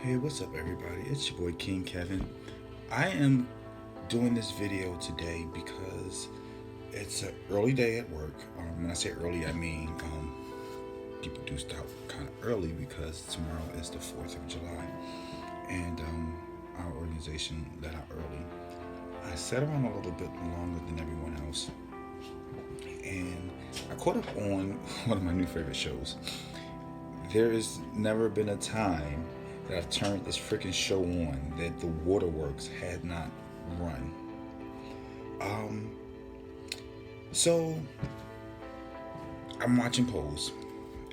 Hey, what's up, everybody? It's your boy King Kevin. I am doing this video today because it's an early day at work. When I say early, I mean people do start kind of early because tomorrow is the 4th of July, and our organization let out early. I sat around a little bit longer than everyone else, and I caught up on one of my new favorite shows. There has never been a time that I've turned this freaking show on that the waterworks had not run. Um, so I'm watching Pose,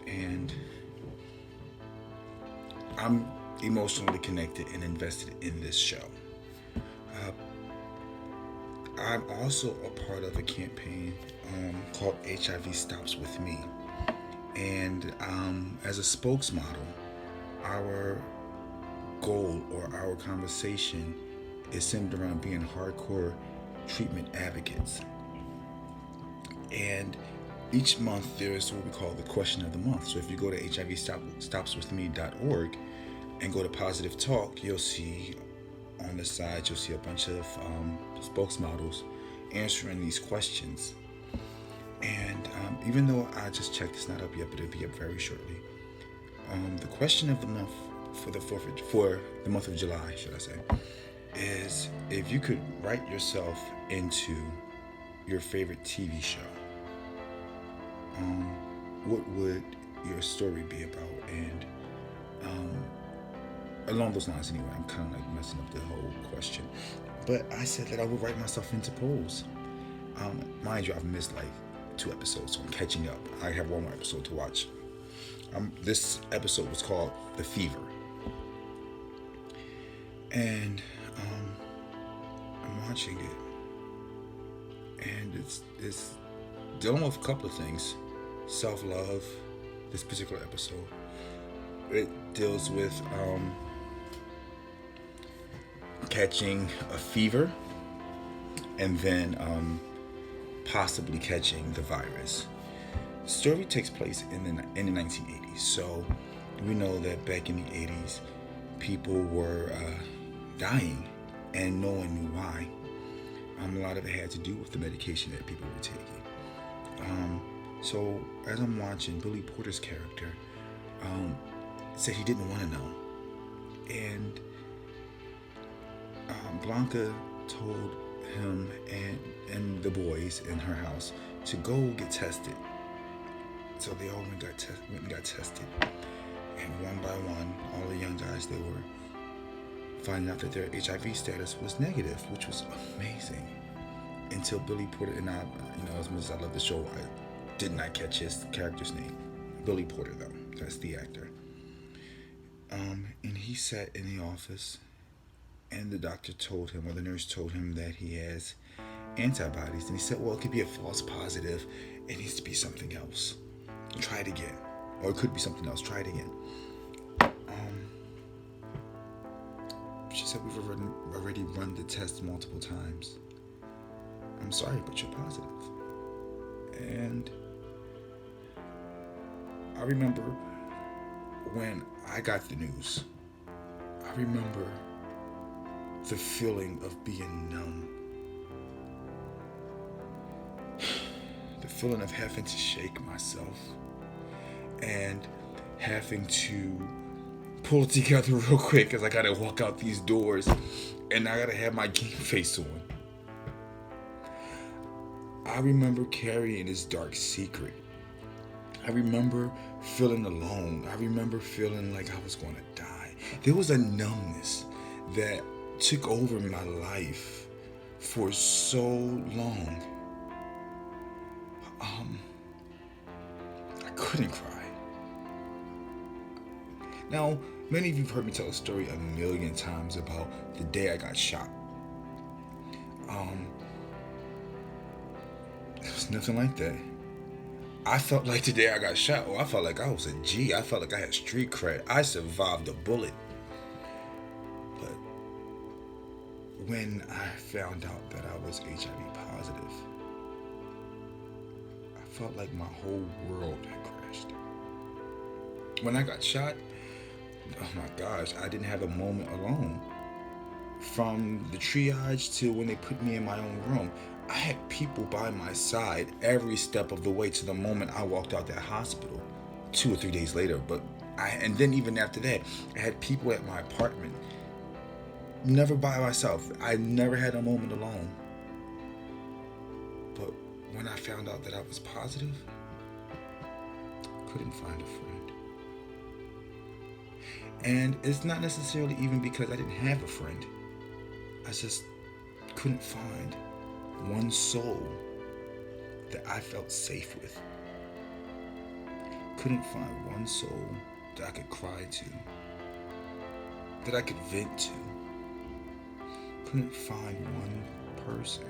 and I'm emotionally connected and invested in this show. Uh, I'm also a part of a campaign called HIV Stops With Me. And as a spokesmodel, our goal or our conversation is centered around being hardcore treatment advocates. And each month there's what we call the question of the month. So if you go to hivstopswithme.org and go to Positive Talk, you'll see on the side, you'll see a bunch of spokesmodels answering these questions. And even though I just checked, it's not up yet, but it'll be up very shortly. The question of the month for the month of July, should I say, is if you could write yourself into your favorite TV show, what would your story be about? And along those lines, anyway, I'm kind of like messing up the whole question. But I said that I would write myself into Pose. Mind you, I've missed like 2 episodes, so I'm catching up. I have one more episode to watch. This episode was called The Fever. And I'm watching it. And it's dealing with a couple of things. Self-love, this particular episode. It deals with catching a fever and then possibly catching the virus. The story takes place in the 1980s, so we know that back in the 80s, people were dying, and no one knew why. A lot of it had to do with the medication that people were taking. So as I'm watching, Billy Porter's character said he didn't want to know, and Blanca told him and the boys in her house to go get tested. So they all went and got tested. And one by one, all the young guys, they were finding out that their HIV status was negative, which was amazing. Until Billy Porter, and I, as much as I love the show, I did not catch his character's name. Billy Porter, though. That's the actor. And he sat in the office, and the doctor told him, or the nurse told him, that he has antibodies. And he said, well, it could be a false positive. It needs to be something else. Try it again. Or it could be something else. Try it again. She said, we've already run the test multiple times. I'm sorry, but you're positive. And I remember when I got the news, I remember the feeling of being numb. The feeling of having to shake myself and having to pull it together real quick because I gotta walk out these doors and I gotta have my game face on. I remember carrying this dark secret. I remember feeling alone. I remember feeling like I was going to die. There was a numbness that took over my life for so long. I couldn't cry. Now, many of you have heard me tell a story a million times about the day I got shot. It was nothing like that. I felt like the day I got shot, I felt like I was a G. I felt like I had street cred. I survived a bullet. But when I found out that I was HIV positive, I felt like my whole world had crashed. When I got shot, Oh my gosh, I didn't have a moment alone. From the triage to when they put me in my own room, I had people by my side every step of the way to the moment I walked out that hospital 2 or 3 days later. And then even after that, I had people at my apartment, never by myself. I never had a moment alone. But when I found out that I was positive, couldn't find a friend. And it's not necessarily even because I didn't have a friend. I just couldn't find one soul that I felt safe with. Couldn't find one soul that I could cry to, that I could vent to. Couldn't find one person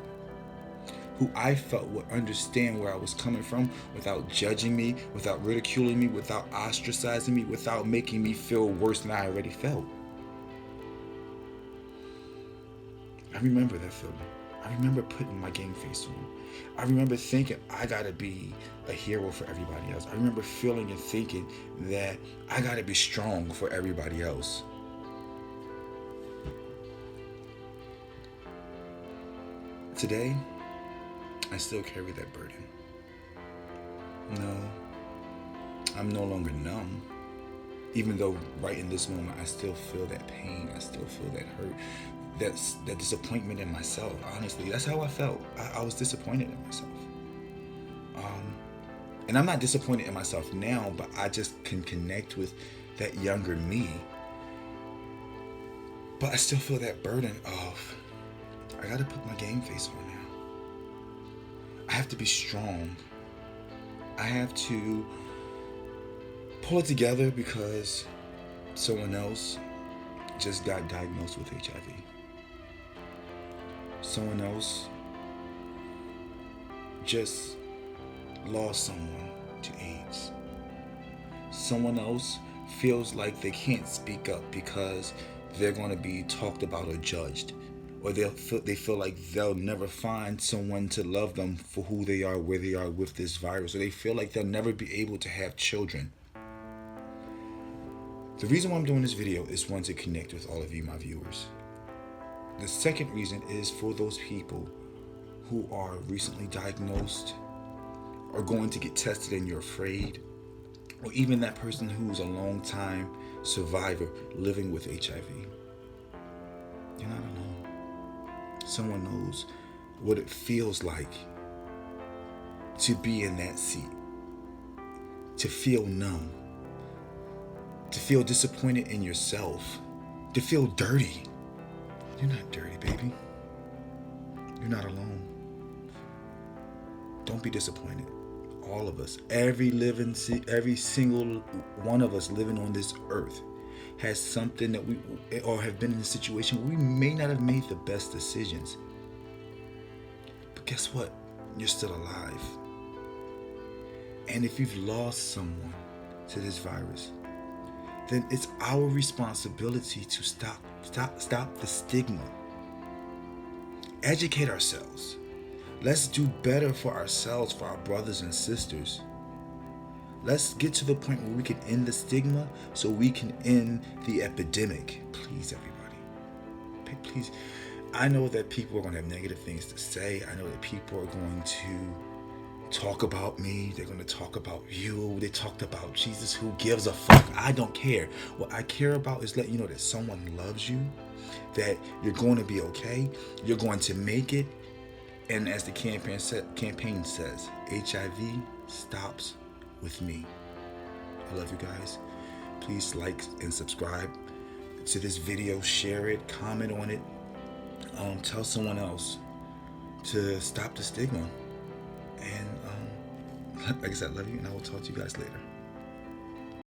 who I felt would understand where I was coming from without judging me, without ridiculing me, without ostracizing me, without making me feel worse than I already felt. I remember that feeling. I remember putting my game face on. I remember thinking I gotta be a hero for everybody else. I remember feeling and thinking that I gotta be strong for everybody else. Today, I still carry that burden. No, I'm no longer numb. Even though right in this moment I still feel that pain, I still feel that hurt, that disappointment in myself. Honestly, that's how I felt. I was disappointed in myself. And I'm not disappointed in myself now, but I just can connect with that younger me. But I still feel that burden of, I gotta put my game face on now. I have to be strong. I have to pull it together because someone else just got diagnosed with HIV. Someone else just lost someone to AIDS. Someone else feels like they can't speak up because they're going to be talked about or judged, or they feel like they'll never find someone to love them for who they are, where they are with this virus, or they feel like they'll never be able to have children. The reason why I'm doing this video is one, to connect with all of you, my viewers. The second reason is for those people who are recently diagnosed or going to get tested and you're afraid, or even that person who's a long time survivor living with HIV. You're not alone. Someone knows what it feels like to be in that seat, to feel numb, to feel disappointed in yourself, to feel dirty. You're not dirty, baby. You're not alone. Don't be disappointed. All of us, every single one of us living on this earth has something that or have been in a situation where we may not have made the best decisions. But guess what? You're still alive. And if you've lost someone to this virus, then it's our responsibility to stop the stigma. Educate ourselves. Let's do better for ourselves, for our brothers and sisters. Let's get to the point where we can end the stigma so we can end the epidemic. Please, everybody. Please. I know that people are going to have negative things to say. I know that people are going to talk about me. They're going to talk about you. They talked about Jesus. Who gives a fuck? I don't care. What I care about is letting you know that someone loves you, that you're going to be okay. You're going to make it. And as the campaign says, HIV stops with me. I love you guys. Please like and subscribe to this video. Share it. Comment on it. Tell someone else to stop the stigma. And like I said, I love you, and I will talk to you guys later.